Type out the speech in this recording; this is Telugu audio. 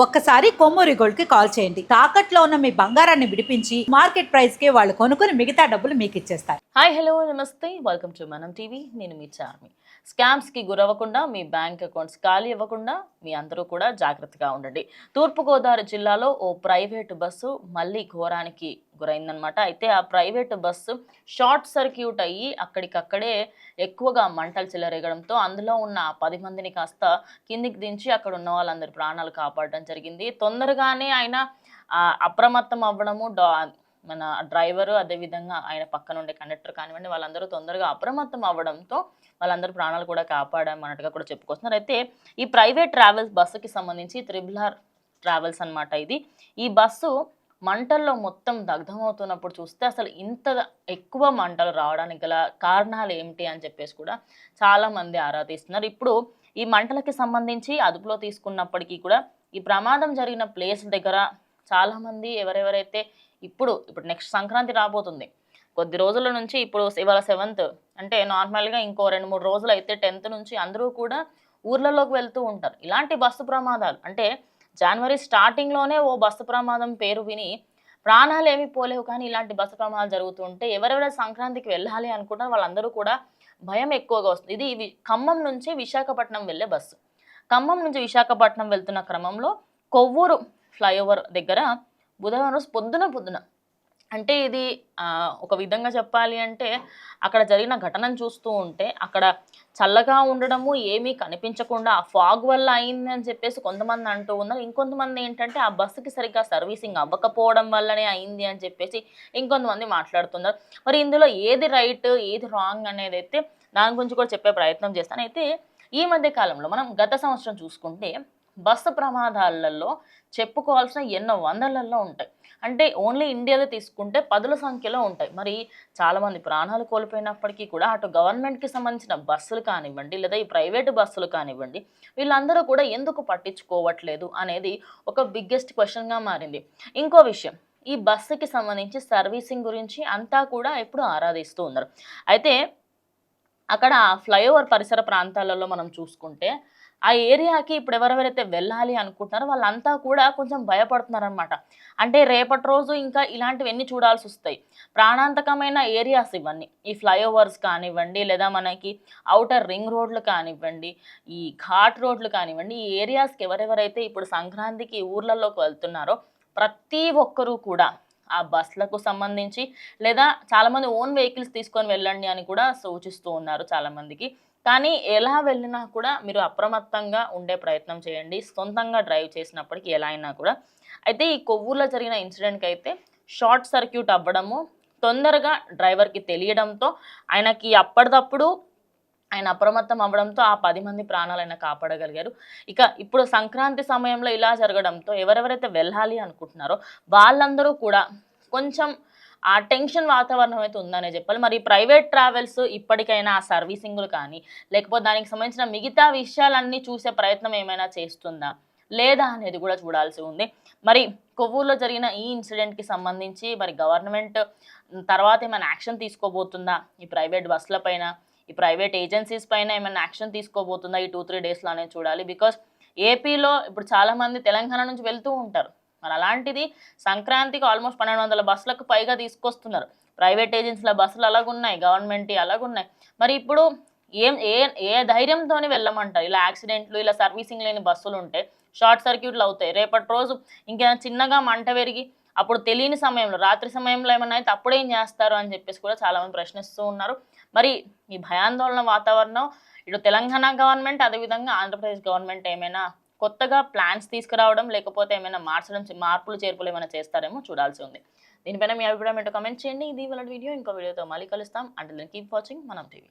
ఒక్కసారి కొమ్మూరి గోల్డ్ కి కాల్ చేయండి. తాకట్లో ఉన్న మీ బంగారాన్ని విడిపించి మార్కెట్ ప్రైస్ కి వాళ్ళు కొనుక్కుని మిగతా డబ్బులు మీకు ఇచ్చేస్తారు. హాయ్ హలో నమస్తే వెల్కమ్ టు మనం టీవీ. నేను మీ చార్మి. స్కామ్స్ కి గురవ్వకుండా, మీ బ్యాంక్ అకౌంట్స్ ఖాళీ ఇవ్వకుండా మీ అందరూ కూడా జాగ్రత్తగా ఉండండి. తూర్పుగోదావరి జిల్లాలో ఓ ప్రైవేటు బస్సు మళ్ళీ ఘోరానికి గురైందనమాట. అయితే ఆ ప్రైవేటు బస్సు షార్ట్ సర్క్యూట్ అయ్యి అక్కడికక్కడే ఎక్కువగా మంటలు చెలరేగడంతో అందులో ఉన్న 10 మందిని కాస్త కిందికి దించి అక్కడ ఉన్న వాళ్ళందరి ప్రాణాలు కాపాడడం జరిగింది. తొందరగానే ఆయన అప్రమత్తం అవ్వడము, మన డ్రైవరు అదేవిధంగా ఆయన పక్కన ఉండే కండక్టర్ కానివ్వండి, వాళ్ళందరూ తొందరగా అప్రమత్తం అవ్వడంతో వాళ్ళందరూ ప్రాణాలు కూడా కాపాడామన్నట్టుగా కూడా చెప్పుకొస్తున్నారు. అయితే ఈ ప్రైవేట్ ట్రావెల్స్ బస్సుకి సంబంధించి త్రిబుల్ ట్రావెల్స్ అనమాట ఇది. ఈ బస్సు మంటల్లో మొత్తం దగ్ధమవుతున్నప్పుడు చూస్తే అసలు ఇంత ఎక్కువ మంటలు రావడానికి గల కారణాలు ఏమిటి అని చెప్పేసి కూడా చాలా మంది ఆరా తీస్తున్నారు. ఇప్పుడు ఈ మంటలకి సంబంధించి అదుపులో తీసుకున్నప్పటికీ కూడా ఈ ప్రమాదం జరిగిన ప్లేస్ దగ్గర చాలా మంది ఎవరెవరైతే ఇప్పుడు నెక్స్ట్ సంక్రాంతి రాబోతుంది, కొద్ది రోజుల నుంచి, ఇప్పుడు ఇవాళ 7th అంటే నార్మల్గా ఇంకో 2-3 రోజులు అయితే 10th నుంచి అందరూ కూడా ఊర్లలోకి వెళ్తూ ఉంటారు. ఇలాంటి బస్సు ప్రమాదాలు అంటే జనవరి స్టార్టింగ్లోనే ఓ బస్సు ప్రమాదం పేరు విని ప్రాణాలు ఏమీ పోలేవు, కానీ ఇలాంటి బస్సు ప్రమాదాలు జరుగుతుంటే ఎవరెవరైతే సంక్రాంతికి వెళ్ళాలి అనుకుంటారో వాళ్ళందరూ కూడా భయం ఎక్కువగా వస్తుంది. ఇది ఖమ్మం నుంచి విశాఖపట్నం వెళ్ళే బస్సు. ఖమ్మం నుంచి విశాఖపట్నం వెళ్తున్న క్రమంలో కొవ్వూరు ఫ్లైఓవర్ దగ్గర బుధవారం రోజు పొద్దున అంటే ఇది ఒక విధంగా చెప్పాలి అంటే అక్కడ జరిగిన ఘటనను చూస్తూ ఉంటే అక్కడ చల్లగా ఉండడము, ఏమీ కనిపించకుండా ఆ ఫాగ్ వల్ల అయింది అని చెప్పేసి కొంతమంది అంటూ ఉన్నారు. ఇంకొంతమంది ఏంటంటే ఆ బస్సుకి సరిగ్గా సర్వీసింగ్ అవ్వకపోవడం వల్లనే అయింది అని చెప్పేసి ఇంకొంతమంది మాట్లాడుతున్నారు. మరి ఇందులో ఏది రైట్ ఏది రాంగ్ అనేది అయితే దాని గురించి కూడా చెప్పే ప్రయత్నం చేస్తాను. అయితే ఈ మధ్య కాలంలో మనం గత సంవత్సరం చూసుకుంటే బస్సు ప్రమాదాలలో చెప్పుకోవాల్సిన ఎన్నో వందలలో ఉంటాయి. అంటే ఓన్లీ ఇండియాలో తీసుకుంటే 10ల సంఖ్యలో ఉంటాయి. మరి చాలామంది ప్రాణాలు కోల్పోయినప్పటికీ కూడా అటు గవర్నమెంట్కి సంబంధించిన బస్సులు కానివ్వండి, లేదా ఈ ప్రైవేటు బస్సులు కానివ్వండి, వీళ్ళందరూ కూడా ఎందుకు పట్టించుకోవట్లేదు అనేది ఒక బిగ్గెస్ట్ క్వశ్చన్గా మారింది. ఇంకో విషయం, ఈ బస్సుకి సంబంధించి సర్వీసింగ్ గురించి అంతా కూడా ఎప్పుడు ఆరాధిస్తూ ఉన్నారు. అయితే అక్కడ ఫ్లైఓవర్ పరిసర ప్రాంతాలలో మనం చూసుకుంటే ఆ ఏరియాకి ఇప్పుడు ఎవరెవరైతే వెళ్ళాలి అనుకుంటున్నారో వాళ్ళంతా కూడా కొంచెం భయపడుతున్నారనమాట. అంటే రేపటి రోజు ఇంకా ఇలాంటివన్నీ చూడాల్సి వస్తాయి. ప్రాణాంతకమైన ఏరియాస్ ఇవన్నీ. ఈ ఫ్లైఓవర్స్ కానివ్వండి, లేదా మనకి ఔటర్ రింగ్ రోడ్లు కానివ్వండి, ఈ ఘాట్ రోడ్లు కానివ్వండి, ఈ ఏరియాస్కి ఎవరెవరైతే ఇప్పుడు సంక్రాంతికి ఊర్లలోకి వెళ్తున్నారో ప్రతి ఒక్కరూ కూడా ఆ బస్సులకు సంబంధించి, లేదా చాలామంది ఓన్ వెహికల్స్ తీసుకొని వెళ్ళండి అని కూడా సూచిస్తూ ఉన్నారు చాలామందికి. కానీ ఎలా వెళ్ళినా కూడా మీరు అప్రమత్తంగా ఉండే ప్రయత్నం చేయండి, సొంతంగా డ్రైవ్ చేసినప్పటికీ ఎలా అయినా కూడా. అయితే ఈ కొవ్వూరులో జరిగిన ఇన్సిడెంట్కి అయితే షార్ట్ సర్క్యూట్ అవ్వడము, తొందరగా డ్రైవర్కి తెలియడంతో ఆయనకి అప్పటిదప్పుడు ఆయన అప్రమత్తం అవ్వడంతో ఆ 10 మంది ప్రాణాలు ఆయన కాపాడగలిగారు. ఇక ఇప్పుడు సంక్రాంతి సమయంలో ఇలా జరగడంతో ఎవరెవరైతే వెళ్ళాలి అనుకుంటున్నారో వాళ్ళందరూ కూడా కొంచెం ఆ టెన్షన్ వాతావరణం అయితే ఉందనే చెప్పాలి. మరి ప్రైవేట్ ట్రావెల్స్ ఇప్పటికైనా ఆ సర్వీసింగ్లు కానీ, లేకపోతే దానికి సంబంధించిన మిగతా విషయాలన్నీ చూసే ప్రయత్నం ఏమైనా చేస్తుందా లేదా అనేది కూడా చూడాల్సి ఉంది. మరి కొవ్వూరులో జరిగిన ఈ ఇన్సిడెంట్కి సంబంధించి మరి గవర్నమెంట్ తర్వాత ఏమైనా యాక్షన్ తీసుకోబోతుందా, ఈ ప్రైవేట్ బస్సుల పైన, ఈ ప్రైవేట్ ఏజెన్సీస్ పైన ఏమైనా యాక్షన్ తీసుకోబోతుందా ఈ 2-3 డేస్లో అనేది చూడాలి. బికాస్ ఏపీలో ఇప్పుడు చాలామంది తెలంగాణ నుంచి వెళ్తూ ఉంటారు. మరి అలాంటిది సంక్రాంతికి ఆల్మోస్ట్ 1200 బస్సులకు పైగా తీసుకొస్తున్నారు. ప్రైవేట్ ఏజెన్సీల బస్సులు అలాగున్నాయి, గవర్నమెంట్ అలాగున్నాయి. మరి ఇప్పుడు ఏ ధైర్యంతోనే వెళ్ళమంటారు? ఇలా యాక్సిడెంట్లు, ఇలా సర్వీసింగ్ లేని బస్సులు ఉంటే షార్ట్ సర్క్యూట్లు అవుతాయి. రేపటి రోజు ఇంకేమైనా చిన్నగా మంట పెరిగి అప్పుడు తెలియని సమయంలో, రాత్రి సమయంలో ఏమైనా అయితే అప్పుడేం చేస్తారు అని చెప్పేసి కూడా చాలామంది ప్రశ్నిస్తూ ఉన్నారు. మరి ఈ భయాందోళన వాతావరణం ఇటు తెలంగాణ గవర్నమెంట్, అదేవిధంగా ఆంధ్రప్రదేశ్ గవర్నమెంట్ ఏమైనా కొత్తగా ప్లాన్స్ తీసుకురావడం, లేకపోతే ఏమైనా మార్పులు చేర్పులు ఏమైనా చేస్తారేమో చూడాల్సి ఉంది. దీనిపైన మీ అభిప్రాయం ఏంటో కామెంట్ చేయండి. ఇది ఇవాళ వీడియో. ఇంకో వీడియోతో మళ్ళీ కలుస్తాం. అంటిల్ దెన్ కీప్ వాచింగ్ మనం టీవీ.